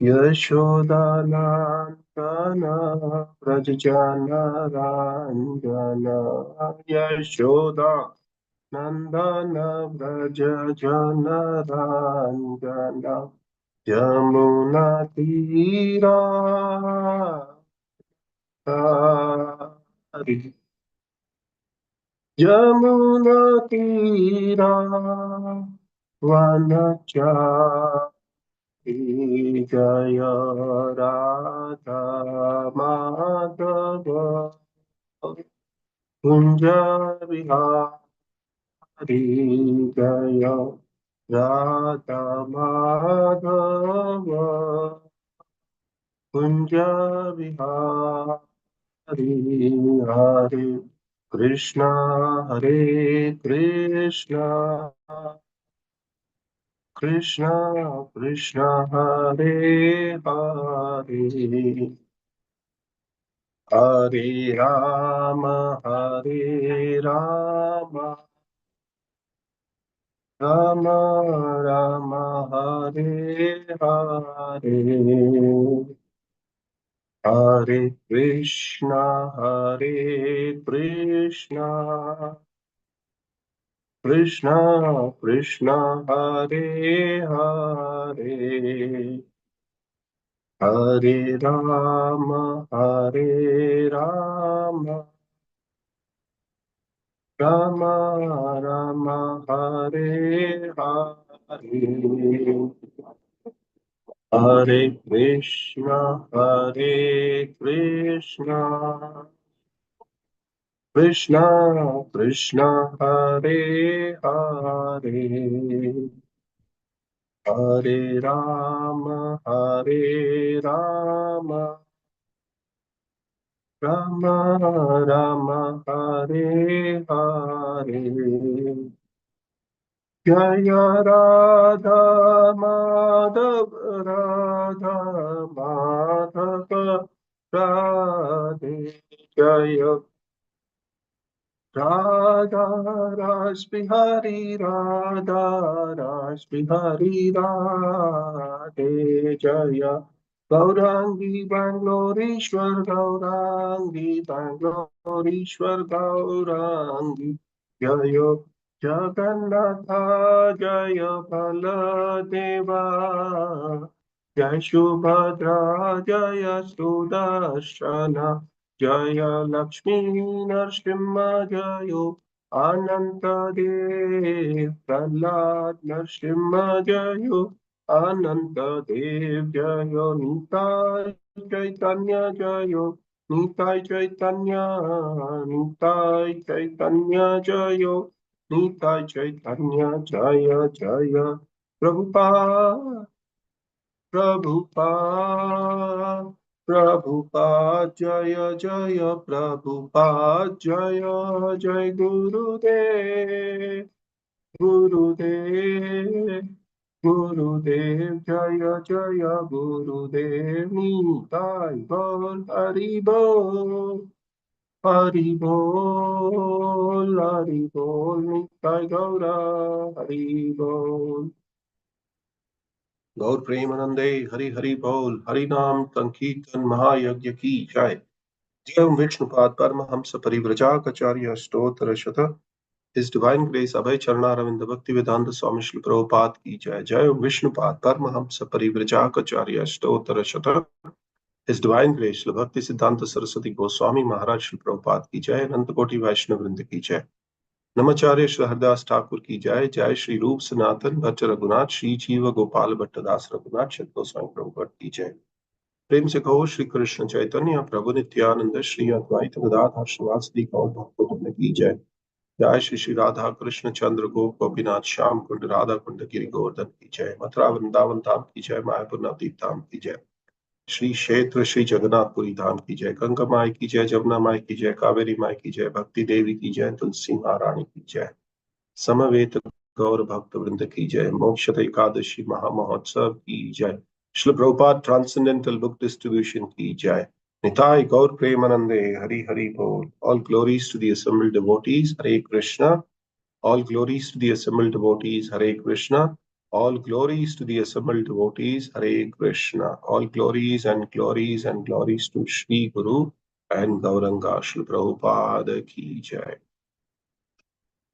यशोदानन्दना व्रजजनरञ्जना यशोदा नन्दन व्रजजनरञ्जना यमुनातीरा यमुनातीरा वनचारी जय राधा माधव कुंज विहारी जय राधा माधव कुंज विहारी हरे कृष्णा हरे कृष्णा कृष्णा कृष्णा हरे हरे हरे राम राम राम हरे हरे हरे कृष्णा कृष्णा कृष्णा हरे हरे हरे राम राम राम हरे हरे हरे कृष्णा कृष्णा कृष्णा हरे हरे हरे राम राम राम हरे हरे जय राधा माधव राधे जय राधा रास बिहारी राधे जय गौरांगी गौरांगी जय जगन्नाथ जय बलदेवा जय सुभद्रा जय सुदर्शन जय लक्ष्मी नरसिंह जय अनंत देव प्रहलाद नरसिंह जय अनंत देव जय निताय चैतन्य जय निताय चैतन्य जय निताय चैतन्य जय जय प्रभुपाद प्रभुपाद प्रभुपाद जय जय प्रभुपाद जय जय गुरुदेव गुरुदेव गुरुदेव जय जय गुरुदेव निताय बोल हरि बोल हरि बोल निताय गौरा हरि बोल गौर प्रेमानंदे हरि हरि बोल हरि नाम संकीर्तन महायज्ञ की जय जय ओम विष्णुपाद परमहंस परिव्रजाचार्य स्तोत्र शत His Divine Grace अभय चरणारविंद भक्ति वेदांत स्वामी श्री प्रभुपाद की जय जय ओम विष्णुपाद परमहंस परिव्रजाचार्य स्तोत्र शत His Divine Grace श्री भक्ति सिद्धांत सरस्वती गोस्वामी महाराज श्री प्रभुपाद की जय अनंत कोटि वैष्णव वृंद की जय नमाचार्य श्री हरदास ठाकुर की जय जय श्री रूप सनातन भट्ट रघुनाथ श्री जीव गोपाल भट्टदास रघुनाथ शत गोस्वामी प्रभुपाद की जय प्रेम से कहो श्री कृष्ण चैतन्य प्रभु नित्यानंद श्री अद्वैत गदाधर श्रीवासदि गौर भक्तवृंद की जय जय श्री श्री राधा कृष्ण चंद्र गोप गोपीनाथ श्याम कुंड राधा कुंड गिरि गोवर्धन की जय मथुरा वृंदावन धाम की जय मायापुर नवदीप धाम की जय श्री क्षेत्र श्री जगन्नाथपुरी धाम की जय गंगा माई की जय जमुना माई की जय कावेरी माई की जय भक्ति देवी की जय तुलसी महारानी की जय समवेत गौर भक्त वृंद की जय मोक्षद एकादशी महामहोत्सव की जय Shri Prabhupada transcendental book distribution की जय निताय गौर प्रेमानंदे हरि हरि बोल all glories to the assembled devotees Hare Krishna all glories to the assembled devotees Hare Krishna All glories to the assembled devotees. Hare Krishna. All glories and glories and glories to Shri Guru and Gauranga Shri Prabhupada ki jai.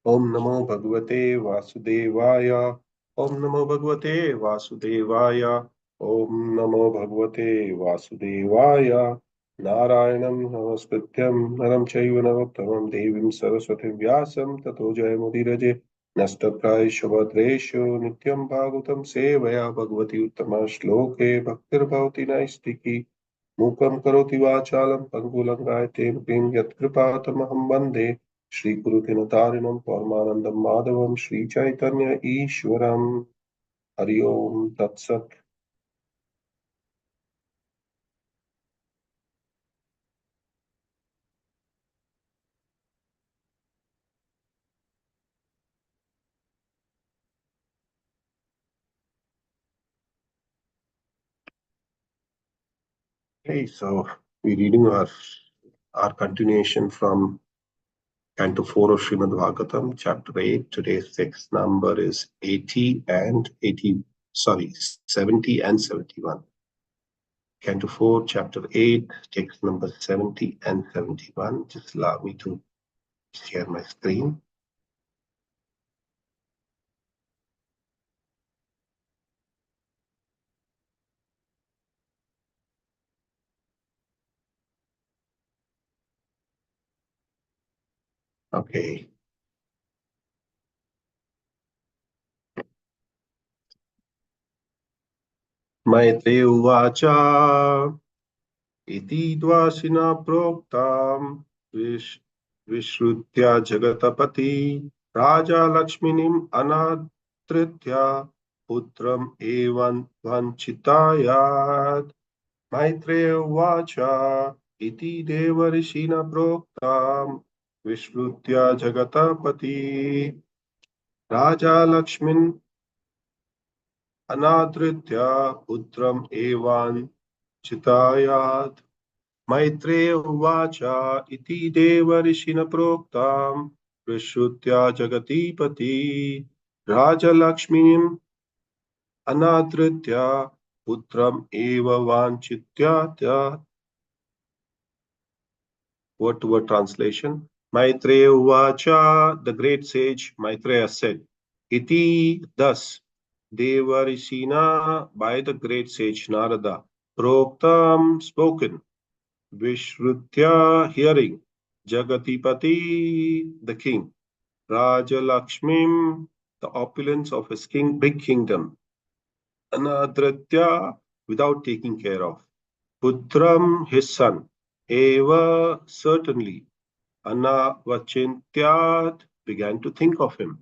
Om Namo Bhagavate Vasudevaya. Om Namo Bhagavate Vasudevaya. Om Namo Bhagavate Vasudevaya. Narayanam Namaskrityam Naram Chaiva Narottamam Devim Saraswati Vyasam Tato Jayamudiraje Nastaprai Shabhadreshu Nityam Bhagavatam Sevaya Bhagavati Uttama Shloke Bhaktir Bhavati Naistiki Mukam Karoti Vachalam Pangulangaite Pim Yat Kripatamaham Bande Shri Guru Dinatarinam Paramanandam Madhavam Shri Chaitanya Ishwaram Hari Om Tat Sat. Okay, so we're reading our continuation from Canto 4 of Srimad Bhagavatam, Chapter 8. Today's text number is 70 and 71. Canto 4, Chapter 8, text number 70 and 71. Just allow me to share my screen. Okay. Maitreya Uvacha Iti Dvasina Proktam Vishrutya Jagatapati Raja Lakshminim Anatritya Putram Evan Vanchitayat Maitreya Uvacha Iti Devarishina Proktam Vishrutya Jagatapati Raja Lakshmin Anadritya Putram Evan Chitayat Maitreya Uvacha Iti Deva Rishina Proktam Vishrutya Jagatipati Raja Lakshminim Anadritya Putram Eva Vanchityatya. Word to word translation. Maitreya Uvacha, the great sage Maitreya said, Iti, thus, Deva Rishina, by the great sage Narada, Proktam, spoken, Vishrutya, hearing, Jagatipati, the king, Raja Lakshmim, the opulence of his big kingdom, Anadritya, without taking care of, Putram, his son, Eva, certainly, Anavachintyat, began to think of him.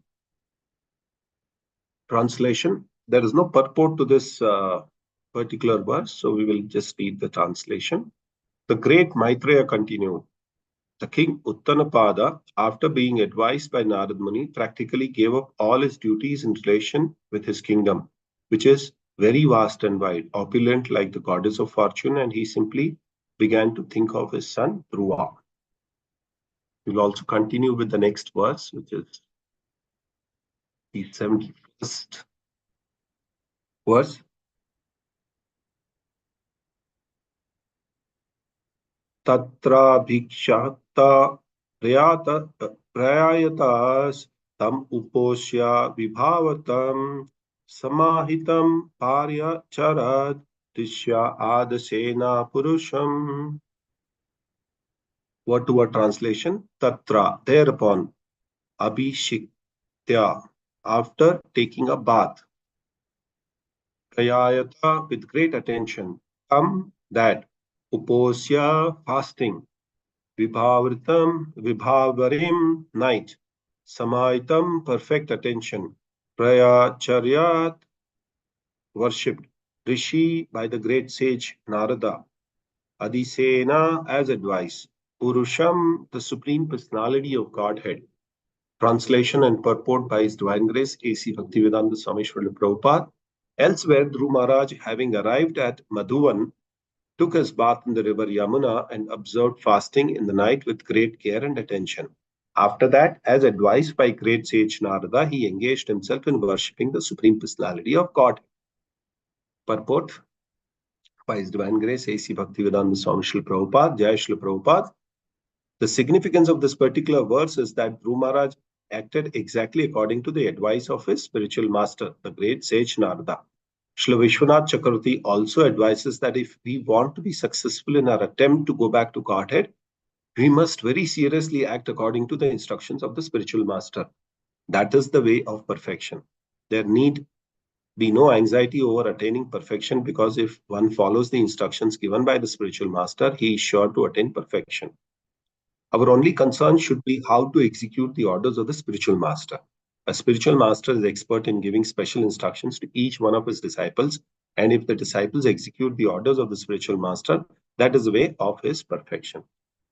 Translation. There is no purport to this particular verse, so we will just read the translation. The great Maitreya continued. The king Uttanapada, after being advised by Narad Muni, practically gave up all his duties in relation with his kingdom, which is very vast and wide, opulent like the goddess of fortune, and he simply began to think of his son Dhruva. We'll also continue with the next verse, which is the 71st verse. Tatra bhikshata prayatas tam uposya vibhavatam samahitam parya charad tishya adasena purusham. Word to word translation. Tatra, thereupon, abhishiktya, after taking a bath, prayayata, with great attention, tam, that, uposya, fasting, vibhavritam, vibhavarim, night, samaitam, perfect attention, prayacharyat, worshipped, rishi, by the great sage Narada, adisena, as advice, purusham, the supreme personality of Godhead. Translation and purport by His Divine Grace A.C. Bhaktivedanta Swami Srila Prabhupada. Elsewhere, Dhruv Maharaj, having arrived at Madhuvan, took his bath in the river Yamuna and observed fasting in the night with great care and attention. After that, as advised by great sage Narada, he engaged himself in worshipping the Supreme Personality of God. Purport by His Divine Grace, A.C. Bhaktivedanta Swami Srila Prabhupada, Jai Srila Prabhupada. The significance of this particular verse is that Dhruva Maharaj acted exactly according to the advice of his spiritual master, the great sage Narada. Srila Vishwanath Chakravarti also advises that if we want to be successful in our attempt to go back to Godhead, we must very seriously act according to the instructions of the spiritual master. That is the way of perfection. There need be no anxiety over attaining perfection, because if one follows the instructions given by the spiritual master, he is sure to attain perfection. Our only concern should be how to execute the orders of the spiritual master. A spiritual master is expert in giving special instructions to each one of his disciples, and if the disciples execute the orders of the spiritual master, that is the way of his perfection.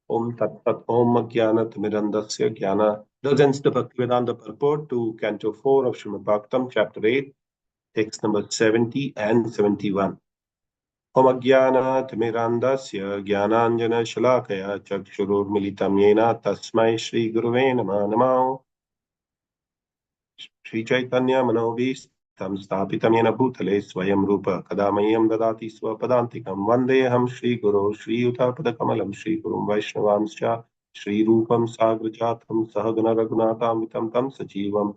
Om Tat Tat Om Jnana Timirandasya Jnana. Thus ends the Bhaktivedanta purport to Canto 4 of Srimad Bhagavatam, Chapter 8, text number 70 and 71. Om Timirandasya Jnananjana Shalakaya Chakshururmilitam Yena Tasmai Shri Guruve Namo. Shri Chaitanya Manobhistam Stapitam Yena Bhutale Swayam Rupa Kadamayam Dadati Swapadantikam Vandeham Shri Guru Shri Utapadakkamalam Shri Gurum Vaishnavamscha Shri Rupam Sagrajatam Sahagana Raghunathamitam Tam Sajivam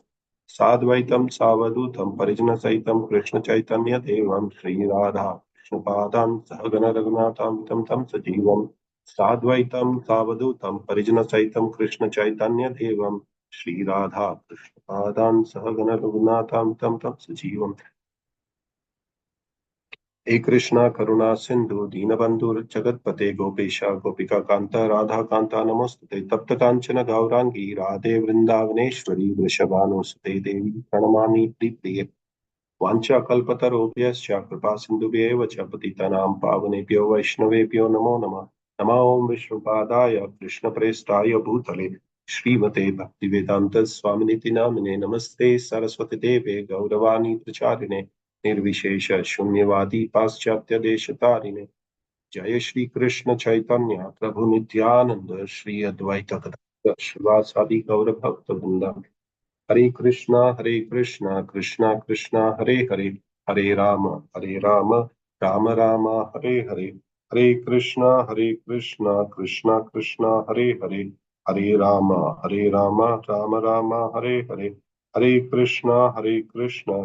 Sadvaitam Savadutam Parijana Saitam Krishna Chaitanya Devam Shri Radha Krishna Padam Sahagana Raghunathamitam Tam Sajivam Sadvaitam Savadutam Parijana Saitam Krishna Chaitanya Devam Shri Radha Krishna Padam Sahagana Raghunatham Tam Tam Sajivam. Hey Krishna Karuna Sindhu Deenabandhu Jagatpate Gopesha Gopika Kanta Radha Kanta Namostate Tapta Kanchana Gaurangi Radhe Vrindavaneshwari Vrishabhanusate Devi Pranamami Priye Vancha Kalpatarobhyascha Kripa Sindhubhyeva Cha Patitanam Pavanebhyo Vaishnavebhyo Namo Namah. Namo Om Vishnupadaya Krishna Prestaya Bhutale Srimate Bhaktivedanta Swaminiti Namine Namaste Saraswati Deve Gauravani Pracharine Nirvishesha Shunyavadi Paschatya Deshatarine Jaya Shri Krishna Chaitanya Prabhu Nityananda Shri Advaita Gadadhara Shivasadi Gaura Bhakta Vrinda Hare Krishna Krishna Krishna Hare Hare Hare Rama Rama Rama Hare Hare Hare Krishna Krishna Krishna Hare Hare Hare Rama Rama Rama Hare Hare Hare Krishna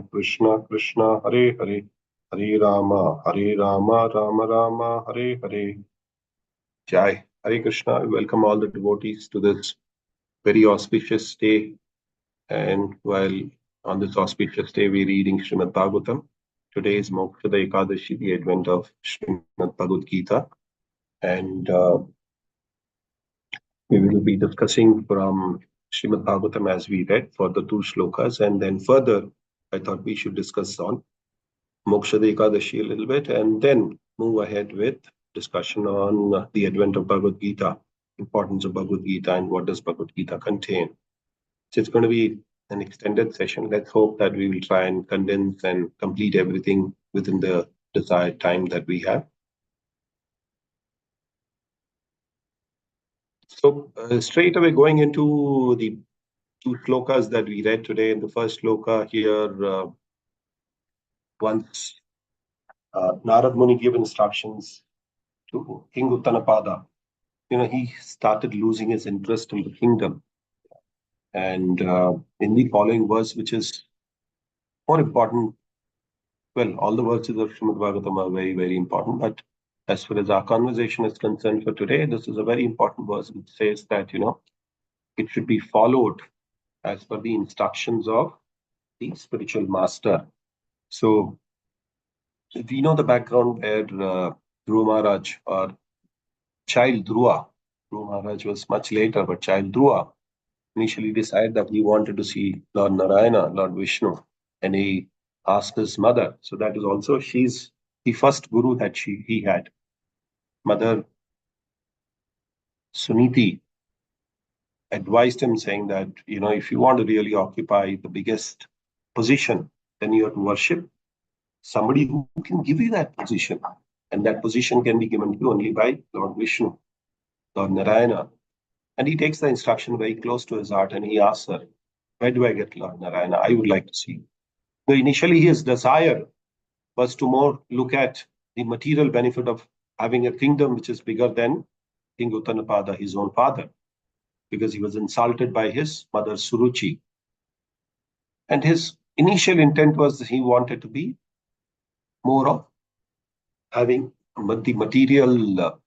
Krishna Krishna Hare Hare Hare Rama Rama Rama Hare Hare. Jai Hare Krishna. I welcome all the devotees to this very auspicious day. And while on this auspicious day, we're reading Srimad Bhagavatam. Today is Mokshada Ekadashi, the advent of Srimad Bhagavad Gita. And we will be discussing from Srimad Bhagavatam as we read for the two shlokas. And then further, I thought we should discuss on Mokshada Ekadashi a little bit and then move ahead with discussion on the advent of Bhagavad Gita, importance of Bhagavad Gita, and what does Bhagavad Gita contain. So it's going to be an extended session. Let's hope that we will try and condense and complete everything within the desired time that we have. So straight away going into the two shlokas that we read today. In the first shloka here, once Narad Muni gave instructions to King Uttanapada, he started losing his interest in the kingdom. And in the following verse, which is more important, well, all the verses of Srimad Bhagavatam are very, very important. But as far as our conversation is concerned for today, this is a very important verse which says that, it should be followed as per the instructions of the spiritual master. So we know the background where Dhruva Maharaj, or child Dhruva Maharaj was much later, but child Dhruva initially decided that he wanted to see Lord Narayana, Lord Vishnu, and he asked his mother. So that is also, she's the first guru that he had. Mother Suniti advised him, saying that, if you want to really occupy the biggest position, then you have to worship somebody who can give you that position. And that position can be given to you only by Lord Vishnu, Lord Narayana. And he takes the instruction very close to his heart and he asks her, where do I get Lord Narayana? I would like to see. So initially, his desire was to more look at the material benefit of having a kingdom which is bigger than King Uttanapada, his own father, because he was insulted by his mother Suruchi. And his initial intent was that he wanted to be more of having the material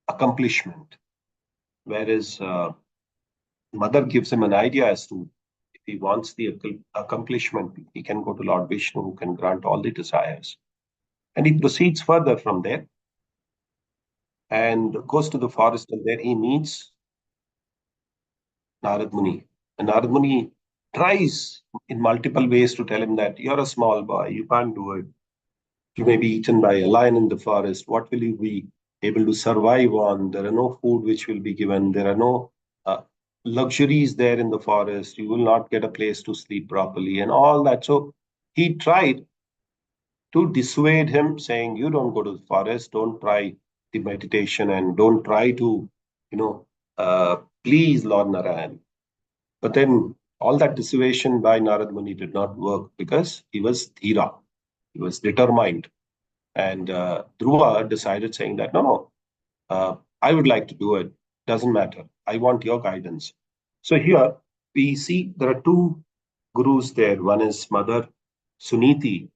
accomplishment, whereas mother gives him an idea as to if he wants the accomplishment, he can go to Lord Vishnu, who can grant all the desires. And he proceeds further from there and goes to the forest, and there he meets Narad Muni. And Narad Muni tries in multiple ways to tell him that you're a small boy, you can't do it. You may be eaten by a lion in the forest. What will you be able to survive on? There are no food which will be given. There are no luxuries there in the forest. You will not get a place to sleep properly and all that. So he tried to dissuade him, saying, you don't go to the forest, don't try the meditation and don't try to, please Lord Narayan. But then all that dissuasion by Narad Muni did not work because he was dhira, he was determined. And Dhruva decided, saying that, no, I would like to do it. Doesn't matter. I want your guidance. So here we see there are two gurus there. One is Mother Suniti.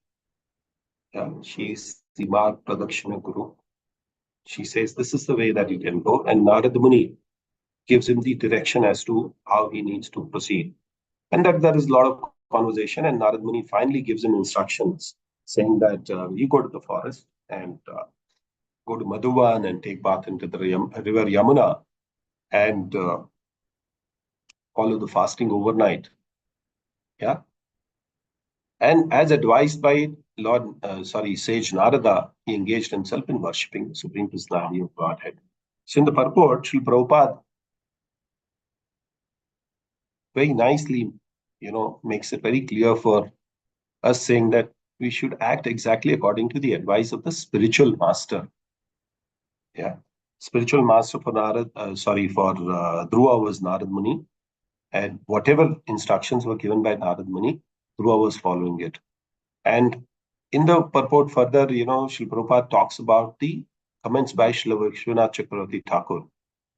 She is the Marg Pradakshina Guru. She says, this is the way that you can go. And Narad Muni gives him the direction as to how he needs to proceed. And that there is a lot of conversation. And Narad Muni finally gives him instructions, saying that you go to the forest and go to Madhuban and take bath into the river Yamuna and follow the fasting overnight. Yeah. And as advised by Sage Narada, he engaged himself in worshipping the Supreme Personality of Godhead. So in the purport, Srila Prabhupada very nicely, makes it very clear for us, saying that we should act exactly according to the advice of the spiritual master. Yeah. Spiritual master for Dhruva was Narad Muni. And whatever instructions were given by Narad Muni, Dhruva was following it. And in the purport further, Srila Prabhupada talks about the comments by Srila Vishwanath Chakravarti Thakur.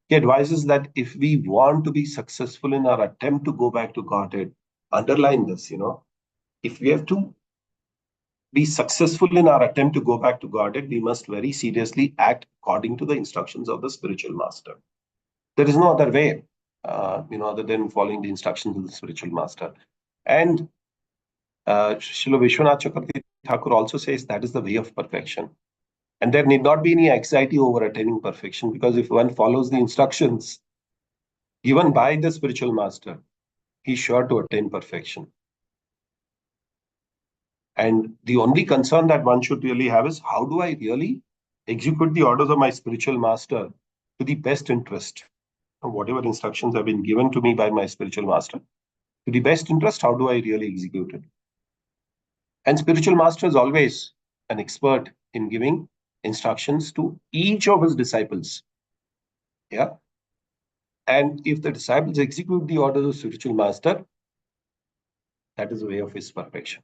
He advises that if we want to be successful in our attempt to go back to Godhead, underline this, if we have to be successful in our attempt to go back to Godhead, we must very seriously act according to the instructions of the spiritual master. There is no other way, other than following the instructions of the spiritual master. And Srila Vishwanath Chakravarti Thakur also says that is the way of perfection. And there need not be any anxiety over attaining perfection, because if one follows the instructions given by the spiritual master, he's sure to attain perfection. And the only concern that one should really have is, how do I really execute the orders of my spiritual master to the best interest? Whatever instructions have been given to me by my spiritual master, to the best interest, how do I really execute it? And spiritual master is always an expert in giving instructions to each of his disciples. Yeah. And if the disciples execute the orders of spiritual master, that is the way of his perfection.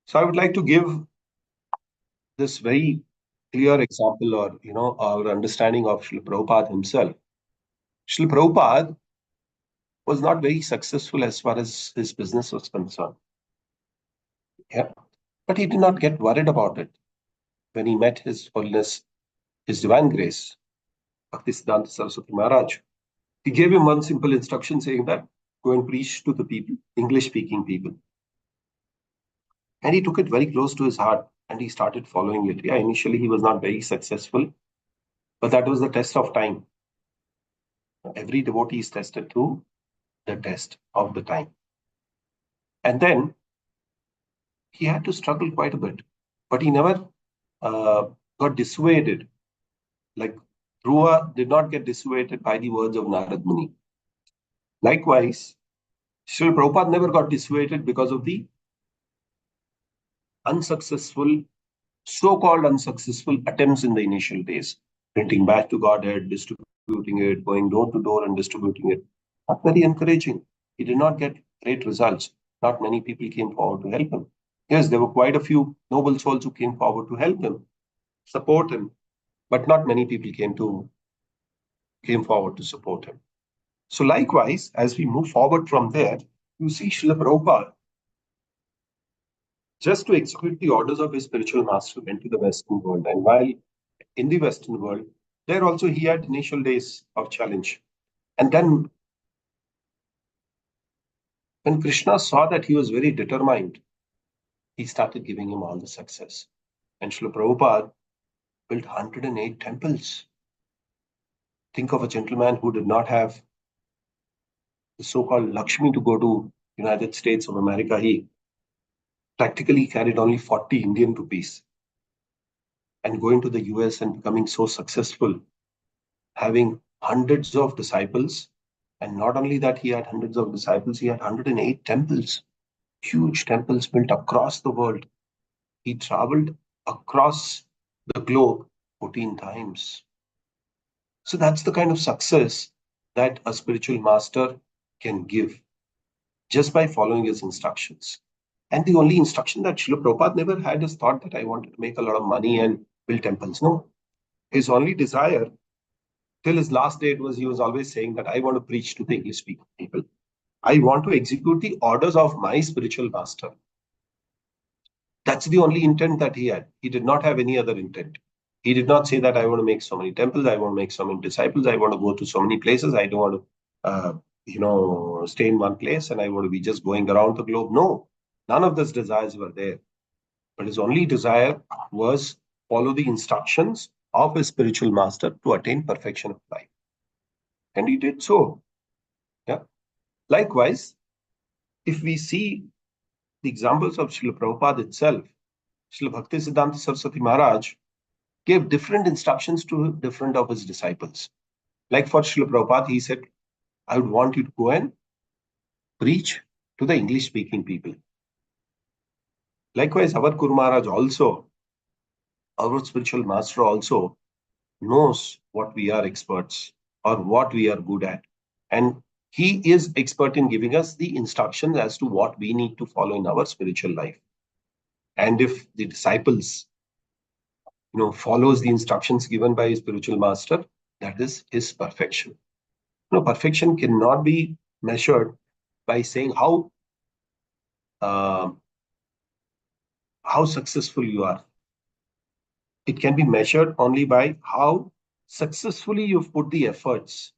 So I would like to give this very clear example, or our understanding of Srila Prabhupada himself. Srila Prabhupada was not very successful as far as his business was concerned. Yeah. But he did not get worried about it. When he met His Holiness, His Divine Grace, Bhaktisiddhanta Saraswati Maharaj, he gave him one simple instruction, saying that go and preach to the people, English-speaking people. And he took it very close to his heart and he started following it. Yeah, initially he was not very successful, but that was the test of time. Every devotee is tested through the test of the time. And then he had to struggle quite a bit, but he never got dissuaded. Like Dhruva did not get dissuaded by the words of Narad Muni. Likewise, Srila Prabhupada never got dissuaded because of the so-called unsuccessful attempts in the initial days, printing back to Godhead, distributing distributing it, going door to door and distributing it. Not very encouraging. He did not get great results. Not many people came forward to help him. Yes, there were quite a few noble souls who came forward to help him, support him, but not many people came forward to support him. So likewise, as we move forward from there, you see Srila Prabhupada, just to execute the orders of his spiritual master, went to the Western world. And while in the Western world, there also he had initial days of challenge. And then when Krishna saw that he was very determined, he started giving him all the success. And Srila Prabhupada built 108 temples. Think of a gentleman who did not have the so-called Lakshmi to go to United States of America. He practically carried only 40 Indian rupees. And going to the US and becoming so successful, having hundreds of disciples. And not only that, he had hundreds of disciples, he had 108 temples, huge temples built across the world. He traveled across the globe 14 times. So that's the kind of success that a spiritual master can give just by following his instructions. And the only instruction that Srila Prabhupada never had is thought that I wanted to make a lot of money and build temples. No. His only desire till his last date was he was always saying that I want to preach to the English speaking people. I want to execute the orders of my spiritual master. That's the only intent that he had. He did not have any other intent. He did not say that I want to make so many temples, I want to make so many disciples, I want to go to so many places, I don't want to, stay in one place and I want to be just going around the globe. No, none of those desires were there. But his only desire was follow the instructions of his spiritual master to attain perfection of life. And he did so. Yeah. Likewise, if we see the examples of Srila Prabhupada itself, Srila Bhakti Siddhanta Saraswati Maharaj gave different instructions to different of his disciples. Like for Srila Prabhupada, he said, I would want you to go and preach to the English-speaking people. Likewise, our Guru Maharaj also, our spiritual master also knows what we are experts or what we are good at. And he is expert in giving us the instructions as to what we need to follow in our spiritual life. And if the disciples, follows the instructions given by his spiritual master, that is his perfection. Perfection cannot be measured by saying how successful you are. It can be measured only by how successfully you've put the efforts.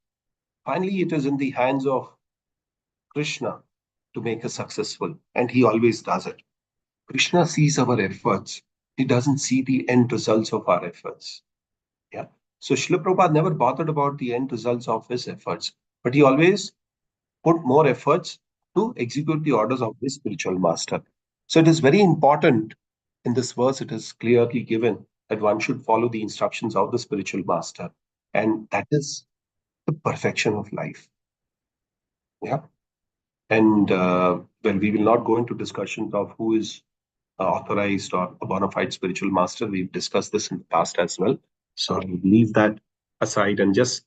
Finally, it is in the hands of Krishna to make us successful, and he always does it. Krishna sees our efforts. He doesn't see the end results of our efforts. Yeah. So Srila Prabhupada never bothered about the end results of his efforts, but he always put more efforts to execute the orders of his spiritual master. So it is very important in this verse, it is clearly given that one should follow the instructions of the spiritual master. And that is the perfection of life. Yeah. And we will not go into discussions of who is authorized or a bona fide spiritual master. We've discussed this in the past as well. So I'll leave that aside and just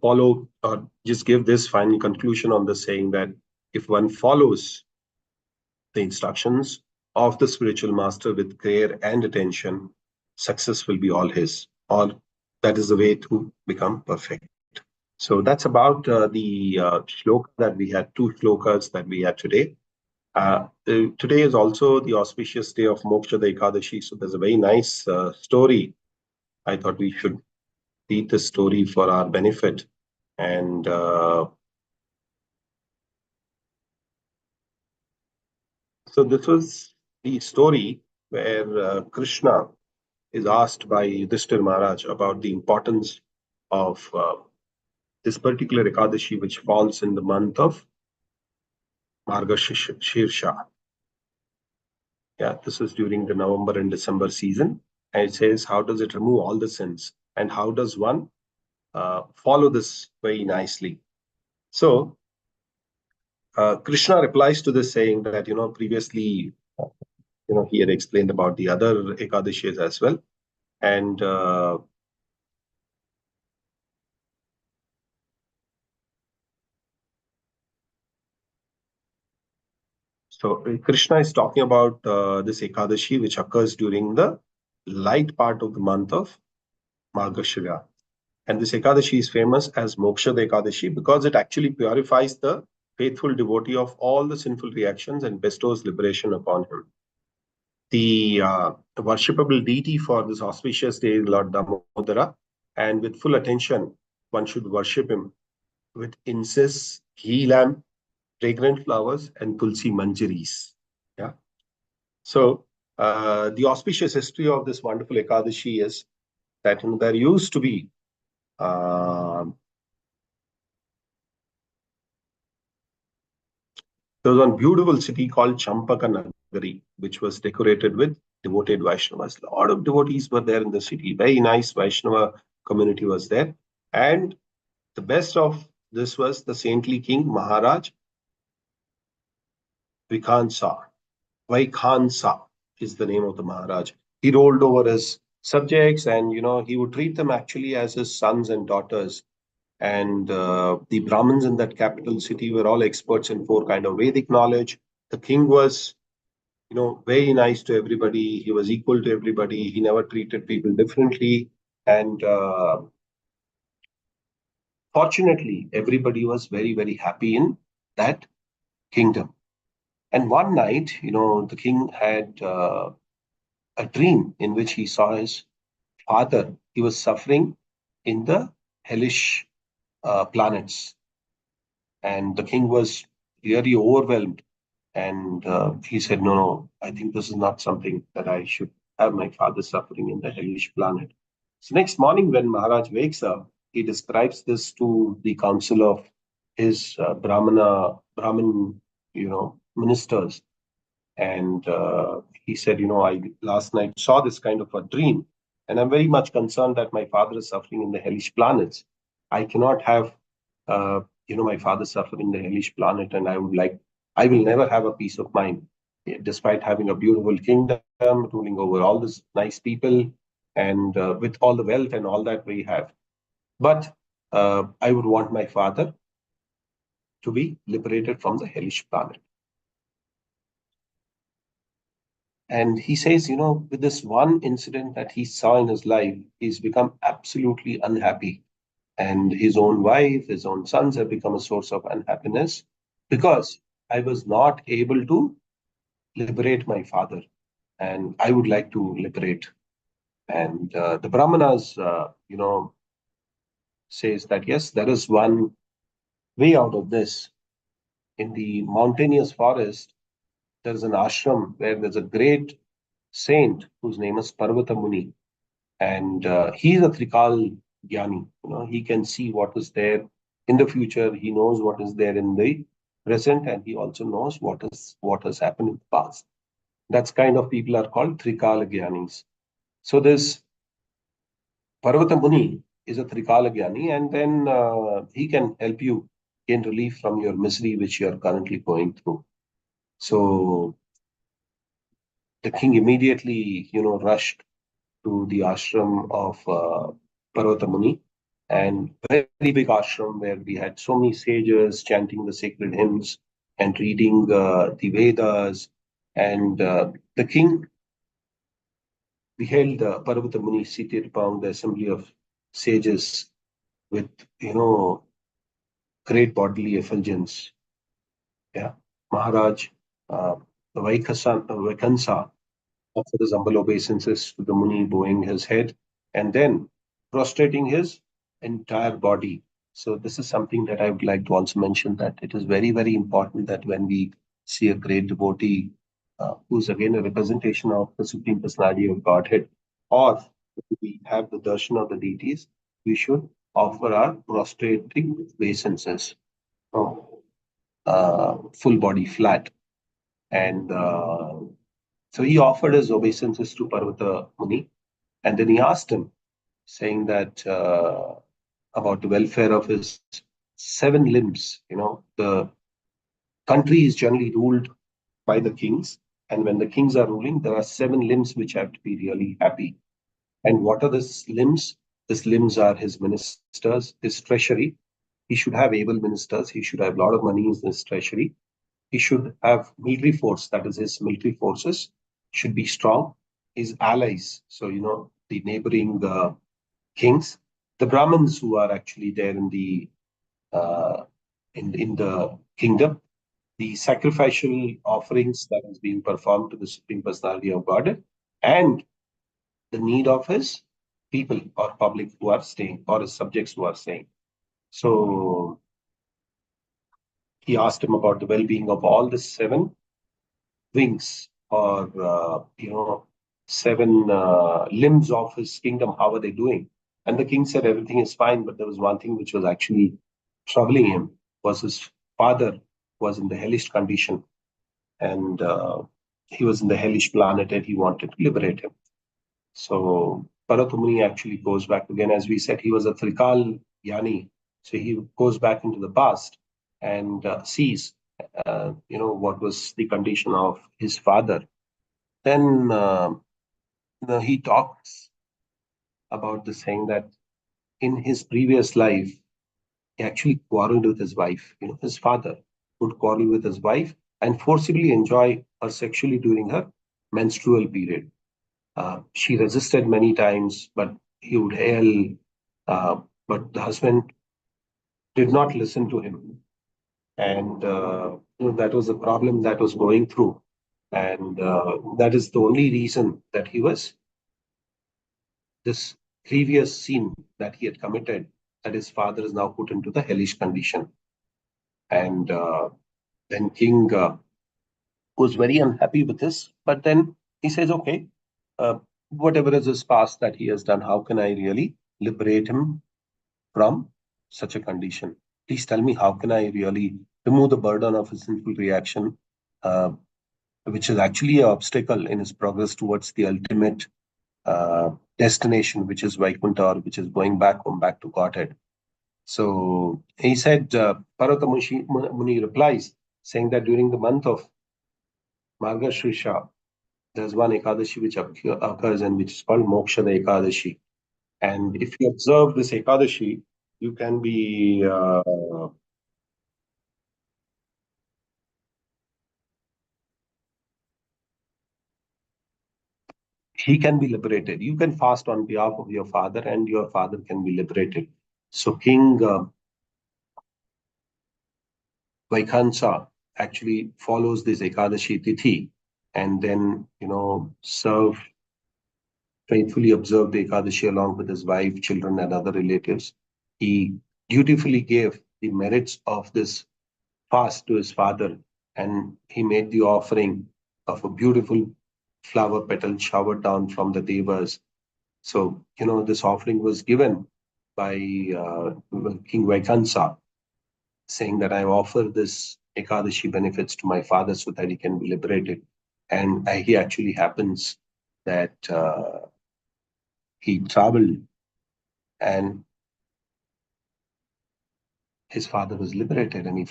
follow or just give this final conclusion on the saying that if one follows the instructions of the spiritual master with care and attention, success will be all his, or that is the way to become perfect. So that's about the shloka that we had, two shlokas that we had today. Today is also the auspicious day of Moksha Ekadashi, so there's a very nice story. I thought we should read the story for our benefit. And so this was the story where Krishna is asked by Yudhishthir Maharaj about the importance of this particular Ekadashi, which falls in the month of Margashirsha. Yeah, this is during the November and December season. And it says, how does it remove all the sins? And how does one follow this very nicely? So, Krishna replies to this saying that, previously, he had explained about the other Ekadashis as well. And So Krishna is talking about this Ekadashi, which occurs during the light part of the month of Margashira. And this Ekadashi is famous as Moksha Ekadashi because it actually purifies the faithful devotee of all the sinful reactions and bestows liberation upon him. The worshipable deity for this auspicious day is Lord Damodara, and with full attention, one should worship him with incense, ghee lamp, fragrant flowers, and tulsi manjaris. Yeah. So the auspicious history of this wonderful Ekadashi is that there used to be there was one beautiful city called Champaka Nagari, which was decorated with devoted Vaishnavas. A lot of devotees were there in the city. Very nice Vaishnava community was there. And the best of this was the saintly king Maharaj Vikhansa. Vaikhansa is the name of the Maharaj. He rolled over his subjects, and he would treat them actually as his sons and daughters. And the Brahmins in that capital city were all experts in four kind of Vedic knowledge. The king was, very nice to everybody. He was equal to everybody. He never treated people differently. And fortunately, everybody was very, very happy in that kingdom. And one night, the king had a dream in which he saw his father. He was suffering in the hellish planets. And the king was really overwhelmed. And he said, no, no, I think this is not something that I should have my father suffering in the hellish planet. So next morning, when Maharaj wakes up, he describes this to the council of his Brahmin, ministers. And he said, I last night saw this kind of a dream, and I'm very much concerned that my father is suffering in the hellish planets. I cannot have, my father suffer in the hellish planet, and I will never have a peace of mind, despite having a beautiful kingdom, ruling over all these nice people, and with all the wealth and all that we have. But I would want my father to be liberated from the hellish planet. And he says, with this one incident that he saw in his life, he's become absolutely unhappy. And his own wife, his own sons have become a source of unhappiness because I was not able to liberate my father. And I would like to liberate. And the Brahmanas, says that, yes, there is one way out of this. In the mountainous forest, there is an ashram where there's a great saint whose name is Parvata Muni. And he's a Trikal Jnani. He can see what is there in the future. He knows what is there in the present, and he also knows what has happened in the past. That's kind of people are called Trikala Jnanis. So this Parvata Muni is a Trikala Jnani, and then he can help you gain relief from your misery which you are currently going through. So the king immediately, rushed to the ashram of Parvata Muni, and very big ashram where we had so many sages chanting the sacred hymns and reading the Vedas. And the king beheld Parvata Muni seated upon the assembly of sages with, great bodily effulgence. Yeah, Maharaj uh, Vaikhansa offered his humble obeisances to the Muni, bowing his head and then prostrating his entire body. So this is something that I would like to also mention, that it is very, very important that when we see a great devotee who's again a representation of the Supreme Personality of Godhead, or we have the darshan of the deities, we should offer our prostrating obeisances, full body flat. And so he offered his obeisances to Parvata Muni, and then he asked him, saying that about the welfare of his seven limbs. The country is generally ruled by the kings, and when the kings are ruling, there are seven limbs which have to be really happy. And what are these limbs? These limbs are his ministers, his treasury. He should have able ministers. He should have a lot of money in his treasury. he should have military force, that is, his military forces should be strong. His allies, so the neighboring kings, the Brahmins who are actually there in the uh, in the kingdom, the sacrificial offerings that is being performed to the Supreme Personality of Godhead, and the need of his people or public who are staying, or his subjects who are staying. So he asked him about the well-being of all the seven wings, or seven limbs of his kingdom. How are they doing? And the king said everything is fine, but there was one thing which was actually troubling him, was his father was in the hellish condition, and he was in the hellish planet, and he wanted to liberate him. So Paratumuni actually goes back again. As we said, he was a Trikal Yani. So he goes back into the past and sees, what was the condition of his father. Then he talks about the saying that in his previous life, he actually quarreled with his wife. His father would quarrel with his wife and forcibly enjoy her sexually during her menstrual period. She resisted many times, but he would yell. But the husband did not listen to him, and that was a problem that was going through, and that is the only reason that he was this previous sin that he had committed. That his father is now put into the hellish condition, and then King was very unhappy with this. But then he says, "Okay, whatever is his past that he has done, how can I really liberate him from such a condition? Please tell me, how can I really remove the burden of his sinful reaction, uh, which is actually an obstacle in his progress towards the ultimate destination, which is Vaikuntha, or which is going back home, back to Godhead?" So he said, Parvata Muni replies, saying that during the month of Margashrisha, there's one Ekadashi which occurs, and which is called Mokshada Ekadashi. And if you observe this Ekadashi, you can be he can be liberated. You can fast on behalf of your father, and your father can be liberated. So King Vaikhansa actually follows this Ekadashi Tithi, and then serve faithfully observe the Ekadashi along with his wife, children, and other relatives. He dutifully gave the merits of this fast to his father, and he made the offering of a beautiful flower petal showered down from the devas. So, this offering was given by King Vaikhansa, saying that I offer this Ekadashi benefits to my father so that he can be liberated. And he actually happens that he traveled, and his father was liberated, and his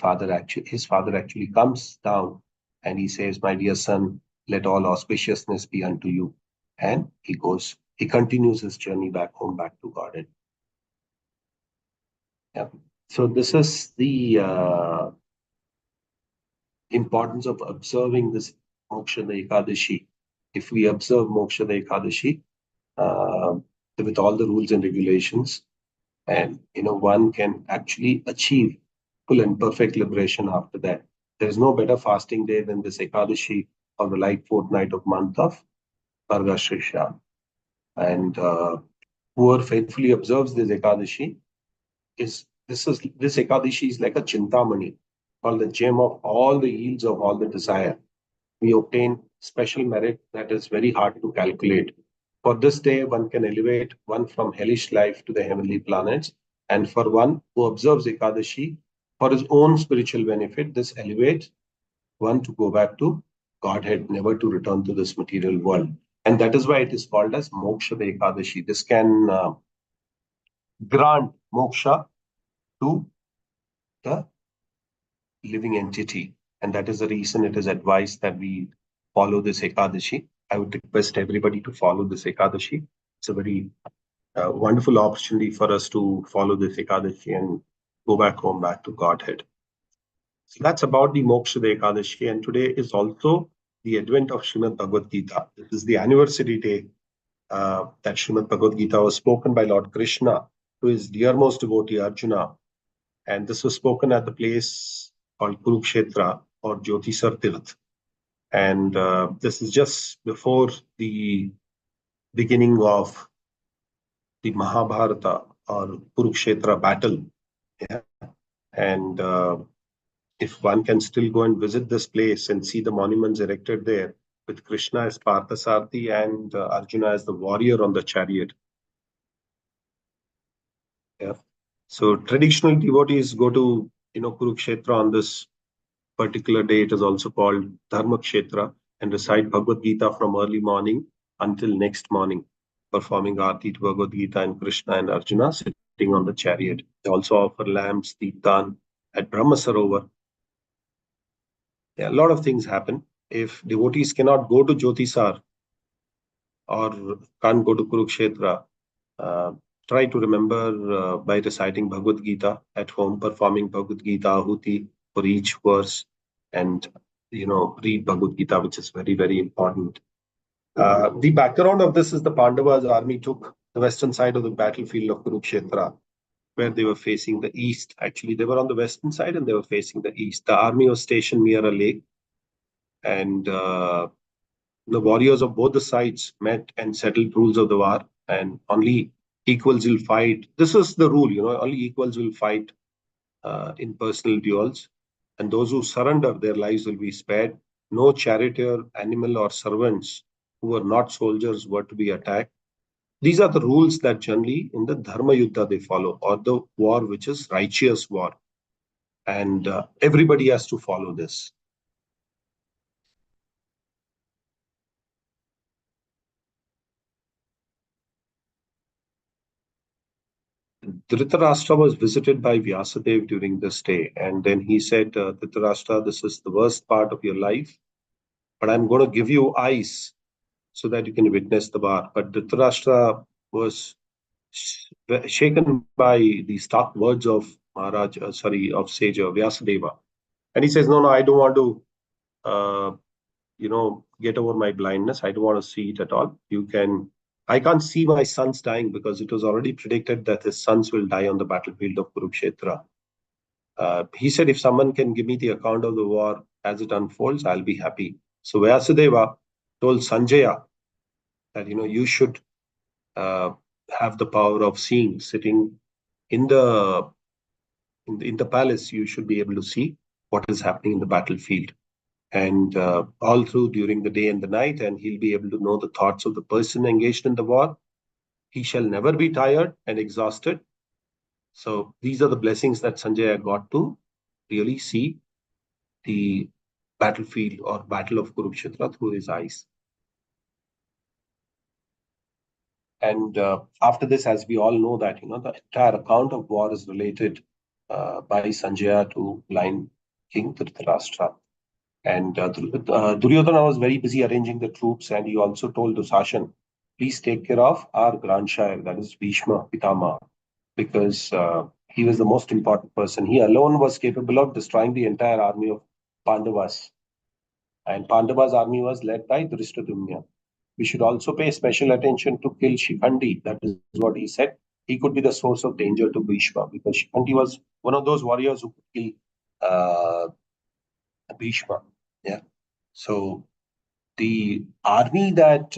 father actually comes down, and he says, "My dear son, let all auspiciousness be unto you." And he continues his journey back home, back to Godhead. Yeah. So this is the importance of observing this Mokshada Ekadashi. If we observe Mokshada Ekadashi with all the rules and regulations, and one can actually achieve full and perfect liberation after that. There is no better fasting day than this Ekadashi, or the light fortnight of month of Margashrisha. And whoever faithfully observes this Ekadashi this Ekadashi is like a Chintamani, called the gem of all the yields of all the desire. We obtain special merit that is very hard to calculate. For this day, one can elevate one from hellish life to the heavenly planets. And for one who observes Ekadashi for his own spiritual benefit, this elevates one to go back to Godhead, never to return to this material world. And that is why it is called as Moksha Ekadashi. This can grant moksha to the living entity. And that is the reason it is advised that we follow this Ekadashi. I would request everybody to follow this Ekadashi. It's a very wonderful opportunity for us to follow this Ekadashi and go back home, back to Godhead. So that's about the Moksha Ekadashi, and today is also the advent of Srimad Bhagavad Gita. This is the anniversary day that Srimad Bhagavad Gita was spoken by Lord Krishna to his dearmost devotee Arjuna, and this was spoken at the place called Kurukshetra or Jyotisar Tirth. And this is just before the beginning of the Mahabharata or Kurukshetra battle. Yeah? And if one can still go and visit this place and see the monuments erected there with Krishna as Parthasarathi and Arjuna as the warrior on the chariot. Yeah. So traditional devotees go to Kurukshetra on this particular day. It is also called Dharma Kshetra, and recite Bhagavad Gita from early morning until next morning, performing Aarti to Bhagavad Gita and Krishna and Arjuna sitting on the chariot. They also offer lamps, Deepdan at Brahma Sarovar. Yeah, a lot of things happen. If devotees cannot go to Jyotisar or can't go to Kurukshetra, uh, try to remember by reciting Bhagavad Gita at home, performing Bhagavad Gita Ahuti for each verse, and read Bhagavad Gita, which is very, very important. The background of this is the Pandavas' army took the western side of the battlefield of Kurukshetra, where they were facing the east. Actually, they were on the western side and they were facing the east. The army was stationed near a lake, and the warriors of both the sides met and settled rules of the war, and only equals will fight. This is the rule, only equals will fight in personal duels, and those who surrender, their lives will be spared. No charioteer, animal, or servants who were not soldiers were to be attacked. These are the rules that generally in the Dharma Yuddha they follow, or the war which is righteous war. And everybody has to follow this. Dhritarashtra was visited by Vyasadeva during this day, and then he said, Dhritarashtra, this is the worst part of your life, but I'm going to give you eyes so that you can witness the war. But Dhritarashtra was shaken by the stark words of of sage Vyasadeva. And he says, no, I don't want to, get over my blindness. I don't want to see it at all. I can't see my sons dying because it was already predicted that his sons will die on the battlefield of Kurukshetra. He said, if someone can give me the account of the war as it unfolds, I'll be happy. So Vyasadeva told Sanjaya that, you should have the power of seeing, sitting in the palace. You should be able to see what is happening in the battlefield, and all through during the day and the night, and he'll be able to know the thoughts of the person engaged in the war. He shall never be tired and exhausted. So these are the blessings that Sanjaya got to really see the battlefield or battle of Kurukshetra through his eyes. And after this, as we all know that, the entire account of war is related by Sanjaya to blind King Dhritarashtra. And Duryodhana was very busy arranging the troops, and he also told Dusashan, please take care of our grandsire, that is Bhishma Pitama, because he was the most important person. He alone was capable of destroying the entire army of Pandavas. And Pandavas' army was led by Drishtadyumna. We should also pay special attention to kill Shikhandi. That is what he said. He could be the source of danger to Bhishma, because Shikhandi was one of those warriors who could kill Bhishma. Yeah. So the army that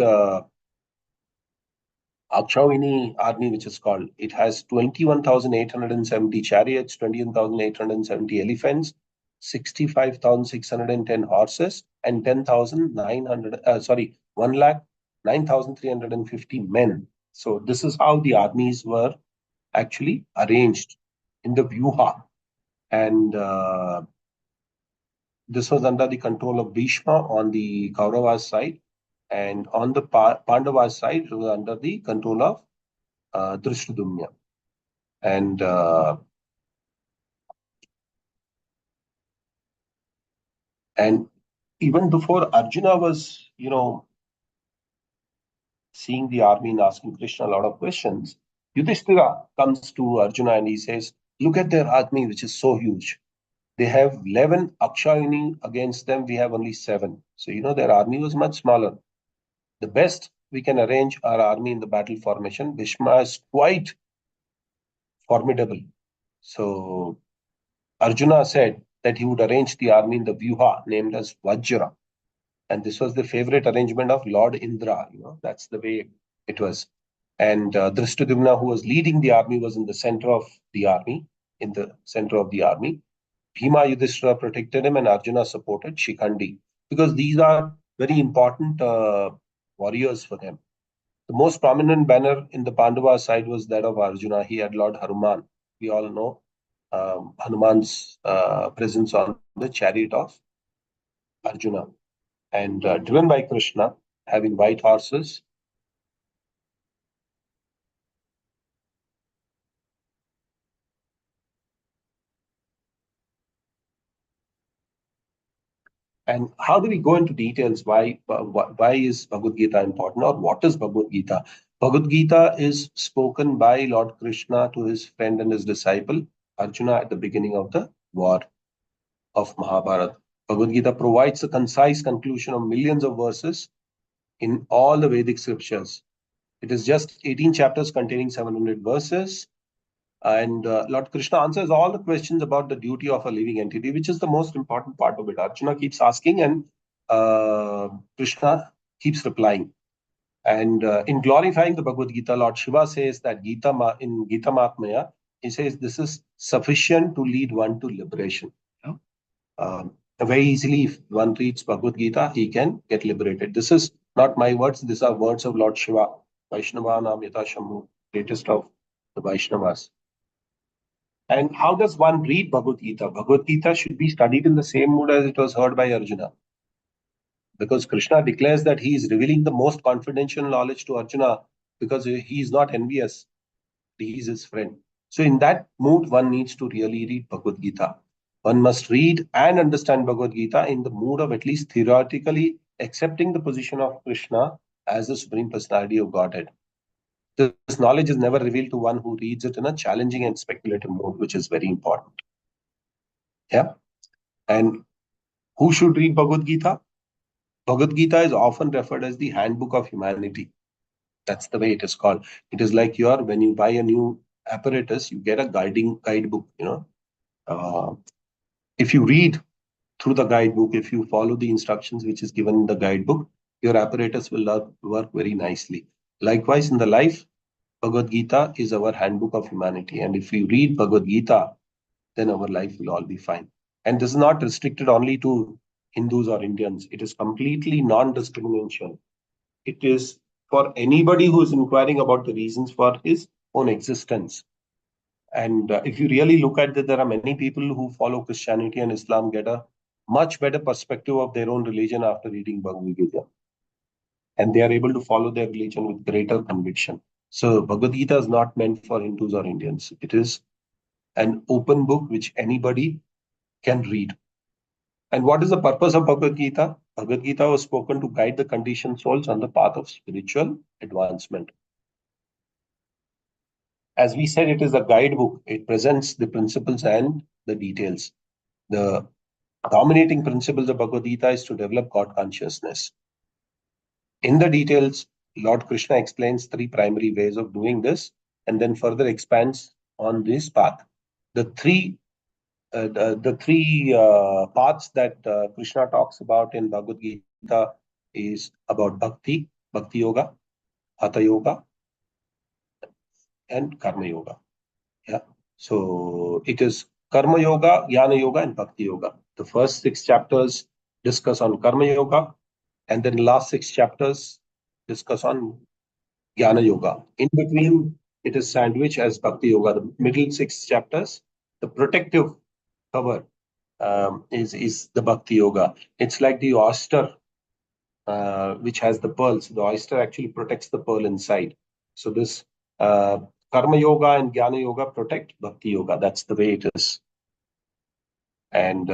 Akshauhini army, which is called, it has 21,870 chariots, 21,870 elephants, 65,610 horses, and 10,900, 1 lakh 9,350 men. So this is how the armies were actually arranged in the Vyuha. And this was under the control of Bhishma on the Kauravas side, and on the Pandavas side, it was under the control of Drishtadyumna. And even before Arjuna was, seeing the army and asking Krishna a lot of questions, Yudhishthira comes to Arjuna and he says, look at their army, which is so huge. They have 11 Akshayani against them. We have only 7. So, their army was much smaller. The best we can arrange our army in the battle formation. Bhishma is quite formidable. So, Arjuna said that he would arrange the army in the Vyuha named as Vajra. And this was the favorite arrangement of Lord Indra. That's the way it was. And Drishtadyumna, who was leading the army, was in the center of the army. In the center of the army, Bhima Yudhishthira protected him, and Arjuna supported Shikhandi because these are very important warriors for them. The most prominent banner in the Pandava side was that of Arjuna. He had Lord Hanuman. We all know Hanuman's presence on the chariot of Arjuna, and driven by Krishna, having white horses. And how do we go into details? Why is Bhagavad Gita important, or what is Bhagavad Gita? Bhagavad Gita is spoken by Lord Krishna to his friend and his disciple Arjuna at the beginning of the war of Mahabharata. Bhagavad Gita provides a concise conclusion of millions of verses in all the Vedic scriptures. It is just 18 chapters containing 700 verses. And Lord Krishna answers all the questions about the duty of a living entity, which is the most important part of it. Arjuna keeps asking, and Krishna keeps replying. And in glorifying the Bhagavad Gita, Lord Shiva says that in Gita Mahatmya, he says this is sufficient to lead one to liberation. Yeah. Very easily, if one reads Bhagavad Gita, he can get liberated. This is not my words, these are words of Lord Shiva, Vaishnava Nam Yata Shambhu, greatest of the Vaishnavas. And how does one read Bhagavad Gita? Bhagavad Gita should be studied in the same mood as it was heard by Arjuna. Because Krishna declares that he is revealing the most confidential knowledge to Arjuna because he is not envious. He is his friend. So in that mood, one needs to really read Bhagavad Gita. One must read and understand Bhagavad Gita in the mood of at least theoretically accepting the position of Krishna as the Supreme Personality of Godhead. This knowledge is never revealed to one who reads it in a challenging and speculative mode, which is very important. Yeah. And who should read Bhagavad Gita? Bhagavad Gita is often referred as the handbook of humanity. That's the way it is called. It is like when you buy a new apparatus, you get a guidebook. If you read through the guidebook, if you follow the instructions which is given in the guidebook, your apparatus will work very nicely. Likewise, in the life, Bhagavad Gita is our handbook of humanity. And if we read Bhagavad Gita, then our life will all be fine. And this is not restricted only to Hindus or Indians. It is completely non-discrimination. It is for anybody who is inquiring about the reasons for his own existence. And if you really look at it, there are many people who follow Christianity and Islam get a much better perspective of their own religion after reading Bhagavad Gita. And they are able to follow their religion with greater conviction. So Bhagavad Gita is not meant for Hindus or Indians. It is an open book which anybody can read. And what is the purpose of Bhagavad Gita? Bhagavad Gita was spoken to guide the conditioned souls on the path of spiritual advancement. As we said, it is a guidebook. It presents the principles and the details. The dominating principles of Bhagavad Gita is to develop God consciousness. In the details, Lord Krishna explains 3 primary ways of doing this and then further expands on this path. The three paths that Krishna talks about in Bhagavad Gita is about bhakti, bhakti yoga, hatha yoga, and karma yoga. Yeah. So it is karma yoga, jnana yoga, and bhakti yoga. The first 6 chapters discuss on karma yoga, and then last 6 chapters discuss on jnana yoga. In between, it is sandwiched as bhakti yoga. The middle 6 chapters, the protective cover is the bhakti yoga. It's like the oyster, which has the pearls. The oyster actually protects the pearl inside. So this karma yoga and jnana yoga protect bhakti yoga. That's the way it is. And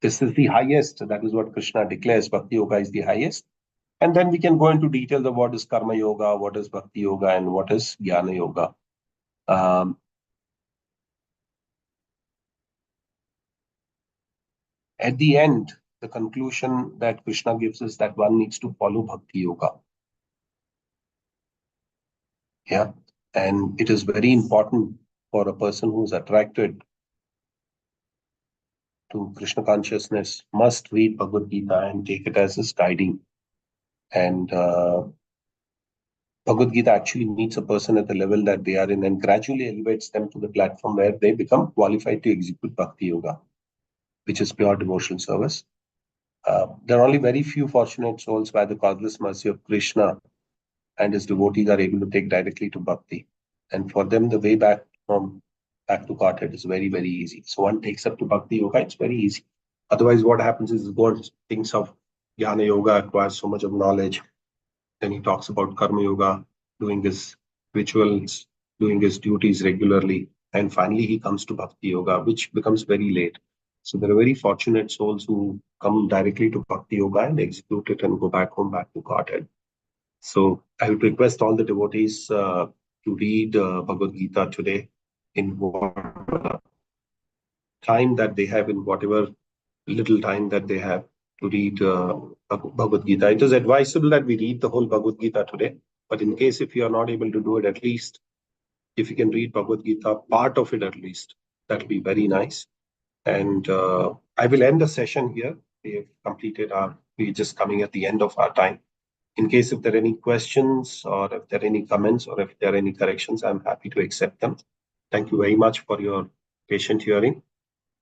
this is the highest. That is what Krishna declares. Bhakti yoga is the highest. And then we can go into details of what is karma yoga, what is bhakti yoga, and what is jnana yoga. Um, At the end, the conclusion that Krishna gives is that one needs to follow Bhakti Yoga. Yeah. And it is very important for a person who's attracted to Krishna consciousness must read Bhagavad Gita and take it as his guiding. And Bhagavad Gita actually meets a person at the level that they are in and gradually elevates them to the platform where they become qualified to execute Bhakti Yoga, which is pure devotional service. There are only very few fortunate souls by the causeless mercy of Krishna and his devotees are able to take directly to Bhakti. And for them, the way back to Godhead is very, very easy. So one takes up to Bhakti Yoga, it's very easy. Otherwise, what happens is God thinks of Jnana Yoga, acquires so much of knowledge. Then he talks about Karma Yoga, doing his rituals, doing his duties regularly. And finally, he comes to Bhakti Yoga, which becomes very late. So there are very fortunate souls who come directly to Bhakti Yoga and execute it and go back home, back to Godhead. So I would request all the devotees to read Bhagavad Gita today in whatever time that they have, in whatever little time that they have to read Bhagavad Gita. It is advisable that we read the whole Bhagavad Gita today, but in case if you are not able to do it, at least if you can read Bhagavad Gita, part of it at least, that will be very nice. And I will end the session here. We're just coming at the end of our time. In case if there are any questions or if there are any comments or if there are any corrections, I'm happy to accept them. Thank you very much for your patient hearing.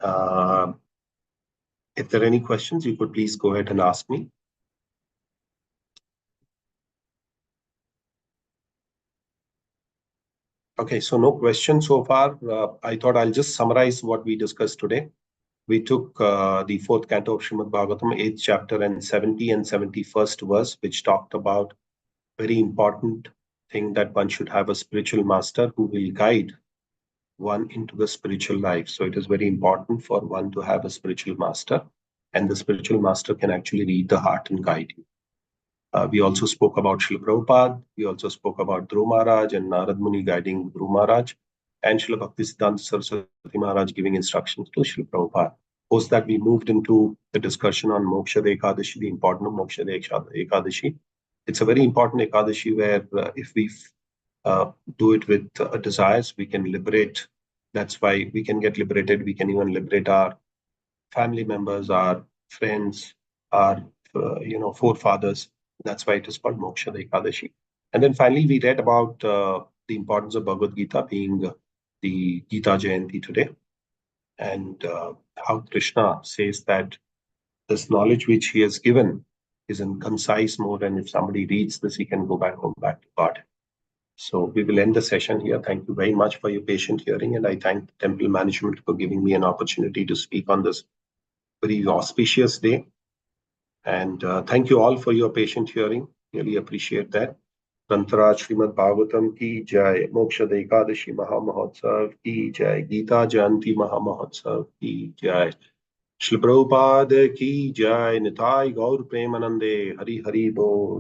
If there are any questions, you could please go ahead and ask me. Okay, so no questions so far. I thought I'll just summarize what we discussed today. We took the fourth canto of Srimad Bhagavatam, 8th chapter and 70 and 71st verse, which talked about very important thing that one should have a spiritual master who will guide one into the spiritual life. So it is very important for one to have a spiritual master, and the spiritual master can actually read the heart and guide you. We also spoke about Srila Prabhupada. We also spoke about Dhruv Maharaj and Narad Muni guiding Dhruv Maharaj, and Srila Bhaktisiddhanta Saraswati Maharaj giving instructions to Srila Prabhupada. Post that, we moved into the discussion on Moksha Ekadashi, the importance of Moksha Ekadashi. It's a very important Ekadashi where if we do it with desires, we can liberate. That's why we can get liberated. We can even liberate our family members, our friends, our forefathers. That's why it is called Moksha Ekadashi. And then finally, we read about the importance of Bhagavad Gita being the Gita Jayanti today, and how Krishna says that this knowledge which he has given is in concise mode, and if somebody reads this, he can go back home, back to God. So we will end the session here. Thank you very much for your patient hearing, and I thank the temple management for giving me an opportunity to speak on this very auspicious day. And thank you all for your patient hearing. Really appreciate that. Rantaraj Srimad Bhagavatam ki jai, Moksha Ekadashi Maha Mahotsav ki jai, Gita Jayanti Maha Mahotsav ki jai, Shri Prabhupada ki jai, Nitai Gaur Premanande, Hari Hari Bol.